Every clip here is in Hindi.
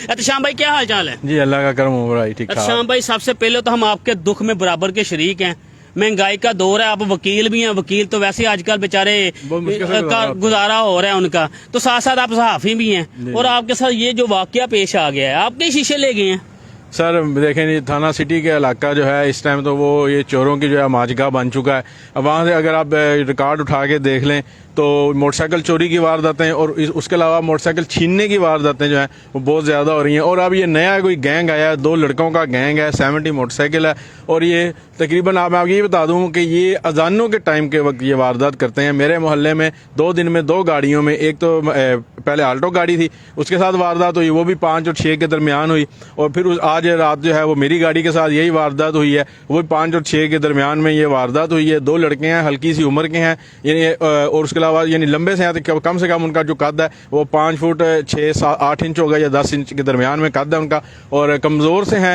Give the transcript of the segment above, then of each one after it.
एहतशाम भाई, क्या हाल चाल है? जी अल्लाह का करम हो रहा है, ठीक ठाक। एहतशाम भाई, सबसे पहले तो हम आपके दुख में बराबर के शरीक हैं। महंगाई का दौर है, आप वकील भी हैं। वकील तो वैसे आजकल बेचारे बहुत मुश्किल से गुजारा हो रहा है उनका, तो साथ साथ आप सहाफी भी हैं। और आपके साथ ये जो वाकया पेश आ गया है, आपके शीशे ले गए हैं। सर देखें जी, थाना सिटी के इलाका जो है इस टाइम तो वो ये चोरों की जो है माजगा बन चुका है। अब वहाँ से अगर आप रिकॉर्ड उठा के देख लें तो मोटरसाइकिल चोरी की वारदातें और उसके अलावा मोटरसाइकिल छीनने की वारदातें जो हैं वो बहुत ज़्यादा हो रही हैं। और अब ये नया कोई गैंग आया है, 2 लड़कों का गैंग है, 70 मोटरसाइकिल है। और ये तकरीबन मैं आपको ये बता दूं कि ये अजानों के टाइम के वक्त ये वारदात करते हैं। मेरे मोहल्ले में 2 दिन में 2 गाड़ियों में, एक तो पहले आल्टो गाड़ी थी, उसके साथ वारदात हुई, वो भी 5 और 6 के दरमियान हुई। और फिर आज रात जो है वो मेरी गाड़ी के साथ यही वारदात हुई है, वो भी 5 और 6 के दरमियान में ये वारदात हुई है। 2 लड़के हैं, हल्की सी उम्र के हैं, यानी और उसके अलावा यानी लंबे से हैं, तो कम से कम उनका जो कद है वो 5 फुट 6-8 इंच होगा या 10 इंच के दरमियान में कद है उनका। और कमज़ोर से हैं।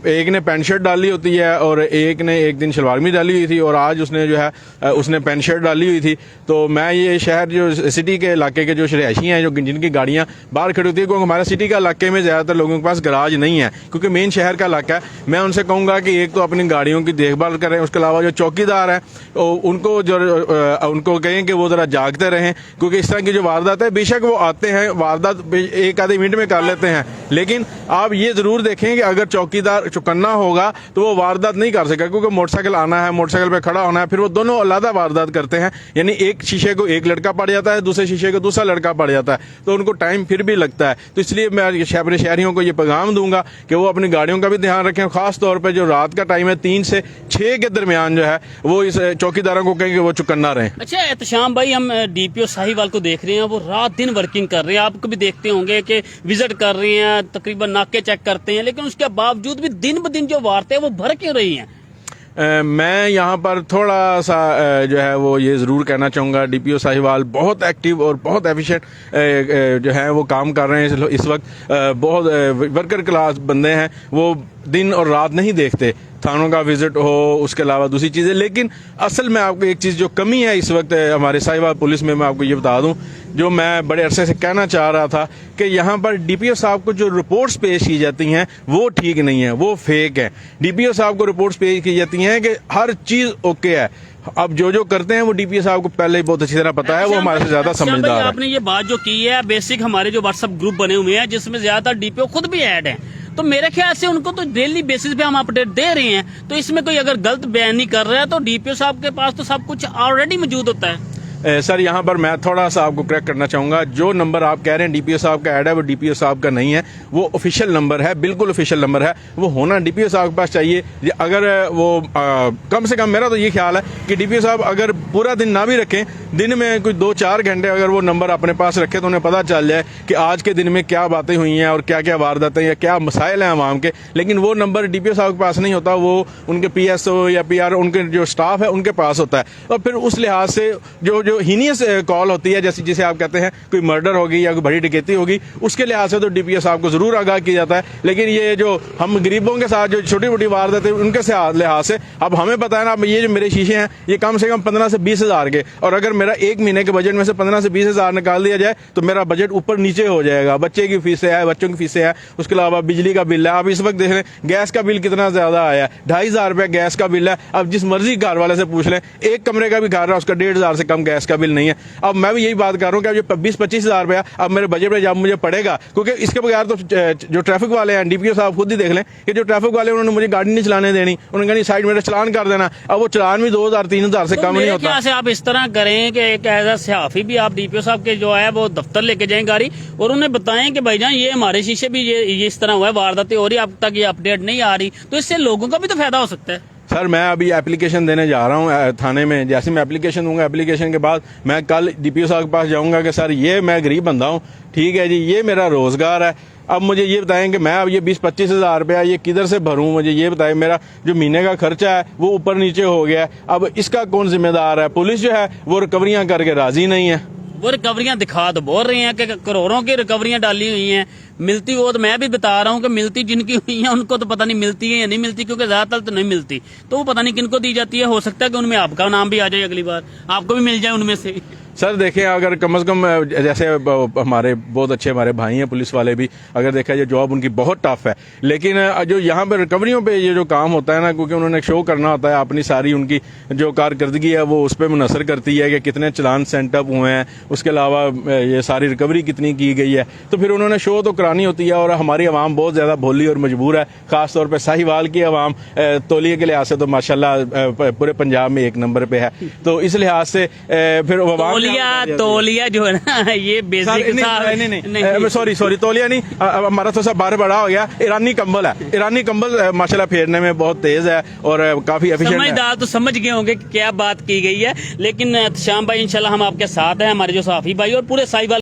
एक ने पैंट शर्ट डाली होती है और एक ने एक दिन शलवार कमीज डाली हुई थी और आज उसने जो है उसने पैंट शर्ट डाली हुई थी। तो मैं ये शहर जो सिटी के इलाके के जो शहरी हैं, जो जिनकी गाड़ियाँ बाहर खड़ी होती है, क्योंकि हमारे सिटी का इलाके में ज़्यादातर लोगों के पास गराज नहीं है, क्योंकि मेन शहर का इलाका है। मैं उनसे कहूँगा कि एक तो अपनी गाड़ियों की देखभाल करें, उसके अलावा जो चौकीदार हैं उनको कहें कि वो ज़रा जागते रहें, क्योंकि इस तरह की जो वारदात है, बेशक वो आते हैं, वारदात एक आधे मिनट में कर लेते हैं, लेकिन आप ये ज़रूर देखें कि अगर चौकीदार चौकन्ना होगा तो वो वारदात नहीं कर सकेगा, क्योंकि मोटरसाइकिल आना है, मोटरसाइकिल पे खड़ा होना है, फिर वो दोनों अलग वारदात करते हैं। यानी एक शीशे को एक लड़का पड़ जाता है, दूसरे शीशे को दूसरा लड़का पड़ जाता है, तो उनको टाइम फिर भी लगता है। तो इसलिए मैं अपने शहरियों को ये पैगाम दूंगा कि वो अपनी गाड़ियों का भी ध्यान रखें, खास तौर पर जो रात का टाइम है 3 से 6 के दरमियान जो है वो इस चौकीदारों को कहें कि वो चौकन्ना रहें। अच्छा एहतशाम भाई, हम डीपीओ साहिवाल को देख रहे हैं, वो रात दिन वर्किंग कर रहे हैं। आप कभी देखते होंगे कि विजिट कर रहे हैं, तकरीबन नाके चेक करते हैं, लेकिन उसके बावजूद भी दिन ब दिन जो वारदातें वो भर क्यों रही हैं? मैं यहाँ पर थोड़ा सा जो है वो ये ज़रूर कहना चाहूँगा, डीपीओ साहिवाल बहुत एक्टिव और बहुत एफिशिएंट जो है वो काम कर रहे हैं इस वक्त। बहुत वर्कर क्लास बंदे हैं, वो दिन और रात नहीं देखते, थानों का विजिट हो, उसके अलावा दूसरी चीज़ें। लेकिन असल में आपको एक चीज़ जो कमी है इस वक्त हमारे साहिवाल पुलिस में, मैं आपको ये बता दूं, जो मैं बड़े अरसे से कहना चाह रहा था कि यहाँ पर डीपीओ साहब को जो रिपोर्ट्स पेश की जाती हैं वो ठीक नहीं है, वो फेक है। डीपीओ साहब को रिपोर्ट्स पेश की जाती हैं कि हर चीज़ ओके है। अब जो करते हैं वो डीपीओ साहब को पहले ही बहुत अच्छी तरह पता है, वो हमारे से ज्यादा समझदार है। आपने ये बात जो की है, बेसिक हमारे जो व्हाट्सएप ग्रुप बने हुए हैं जिसमें ज्यादातर डीपीओ खुद भी ऐड है, तो मेरे ख्याल से उनको तो डेली बेसिस पे हम अपडेट दे रहे हैं। तो इसमें कोई अगर गलत बयान नहीं कर रहा है तो डीपीओ साहब के पास तो सब कुछ ऑलरेडी मौजूद होता है। सर यहाँ पर मैं थोड़ा सा आपको करेक्ट करना चाहूँगा, जो नंबर आप कह रहे हैं डीपीओ साहब का ऐड है वो डीपीओ साहब का नहीं है, वो ऑफिशियल नंबर है, बिल्कुल ऑफिशियल नंबर है। वो होना डीपीओ साहब के पास चाहिए। अगर वो कम से कम मेरा तो ये ख्याल है कि डीपीओ साहब अगर पूरा दिन ना भी रखें, दिन में कुछ 2-4 घंटे अगर वो नंबर अपने पास रखे तो उन्हें पता चल जाए कि आज के दिन में क्या बातें हुई हैं और क्या क्या वारदातें या क्या मसाइल हैं आवाम के। लेकिन वो नंबर डीपीओ साहब के पास नहीं होता, वो उनके पीएसओ या पीआर उनके जो स्टाफ है उनके पास होता है। और फिर उस लिहाज से जो हीनियस कॉल होती है, जैसे जिसे आप कहते हैं कोई मर्डर होगी या कोई बड़ी डकैती होगी, उसके लिहाज से तो डीपीओ साहब को जरूर आगाह किया जाता है। लेकिन ये जो हम गरीबों के साथ जो छोटी मोटी वारदातें उनके लिहाज से, अब हमें पता है ना, ये जो मेरे शीशे हैं ये कम से कम 15 से 20 हज़ार के, और अगर मेरा एक महीने के बजट में से 15 से 20 हज़ार निकाल दिया जाए तो मेरा बजट ऊपर नीचे हो जाएगा। बच्चे की फीसें है, बच्चों की फीसें है, उसके अलावा बिजली का बिल है। आप इस वक्त देख लें गैस का बिल कितना ज्यादा आया है, 2,500 रुपये गैस का बिल है। अब जिस मर्जी घर वाले से पूछ लें, एक कमरे का भी घर है उसका 1,500 से कम गैस का बिल नहीं है। अब मैं भी यही बात कर रहा हूँ कि अब जो 20-25 हज़ार रुपया अब मेरे बजट में जब मुझे पड़ेगा, क्योंकि इसके बगैर तो जो ट्रैफिक वाले हैं, डीपीओ साहब खुद ही देख लें कि जो ट्रैफिक वाले उन्होंने मुझे गाड़ी नहीं चलाने देनी, उन्होंने कहा साइड में चलान कर देना। अब वो चलान भी 2,000-3,000 से कम नहीं होता। से आप इस तरह करें कि एक एज अ सहाफी भी आप डीपीओ साहब के जो है वो दफ्तर लेके जाएं गाड़ी, और उन्हें बताएं कि भाईजान ये हमारे शीशे भी ये इस तरह हुआ है, वारदातें हो रही, अब तक ये अपडेट नहीं आ रही, तो इससे लोगों का भी तो फायदा हो सकता है। सर मैं अभी एप्लीकेशन देने जा रहा हूँ थाने में। जैसे मैं एप्लीकेशन दूंगा, एप्लीकेशन के बाद मैं कल डीपीओ साहब के पास जाऊंगा कि सर ये मैं गरीब बंदा हूँ, ठीक है जी, ये मेरा रोजगार है, अब मुझे ये बताएं कि मैं अब ये 20-25 हज़ार रुपया ये किधर से भरूं, मुझे ये बताएं, मेरा जो महीने का खर्चा है वो ऊपर नीचे हो गया है, अब इसका कौन जिम्मेदार है? पुलिस जो है वो रिकवरियां करके राजी नहीं है। वो रिकवरियां दिखा तो बोल रहे हैं कि करोड़ों की रिकवरियां डाली हुई हैं, मिलती वो तो मैं भी बता रहा हूँ कि मिलती जिनकी हुई है उनको तो पता नहीं मिलती है या नहीं मिलती, क्योंकि ज्यादातर तो नहीं मिलती, तो वो पता नहीं किनको दी जाती है। हो सकता है कि उनमें आपका नाम भी आ जाए, अगली बार आपको भी मिल जाए उनमें से। सर देखें, अगर कम से कम जैसे हमारे बहुत अच्छे हमारे भाई हैं पुलिस वाले भी, अगर देखा जाए जॉब उनकी बहुत टफ है, लेकिन जो यहाँ पे रिकवरियों पे ये जो काम होता है ना, क्योंकि उन्होंने शो करना होता है अपनी सारी उनकी जो कारकर्दगी है वो उस पर मुनसर करती है कि कितने चलान सेंटअप हुए हैं, उसके अलावा ये सारी रिकवरी कितनी की गई है, तो फिर उन्होंने शो तो करानी होती है। और हमारी आवाम बहुत ज़्यादा भोली और मजबूर है, ख़ासतौर पर साहिवाल की आवाम तौलिए के लिहाज से तो माशाल्लाह पूरे पंजाब में एक नंबर पे है। तो इस लिहाज से फिर तौलिया जो है ना, ये बेसिक नहीं, सॉरी तौलिया नहीं, हमारा तो सब बार बड़ा हो गया। ईरानी कंबल है, ईरानी कंबल माशाल्लाह फेरने में बहुत तेज है और काफी एफिशिएंट है। समझदार तो समझ गए होंगे कि क्या बात की गई है, लेकिन शाम भाई इंशाल्लाह हम आपके साथ हैं, हमारे जो सहाफी भाई और पूरे साहिवाल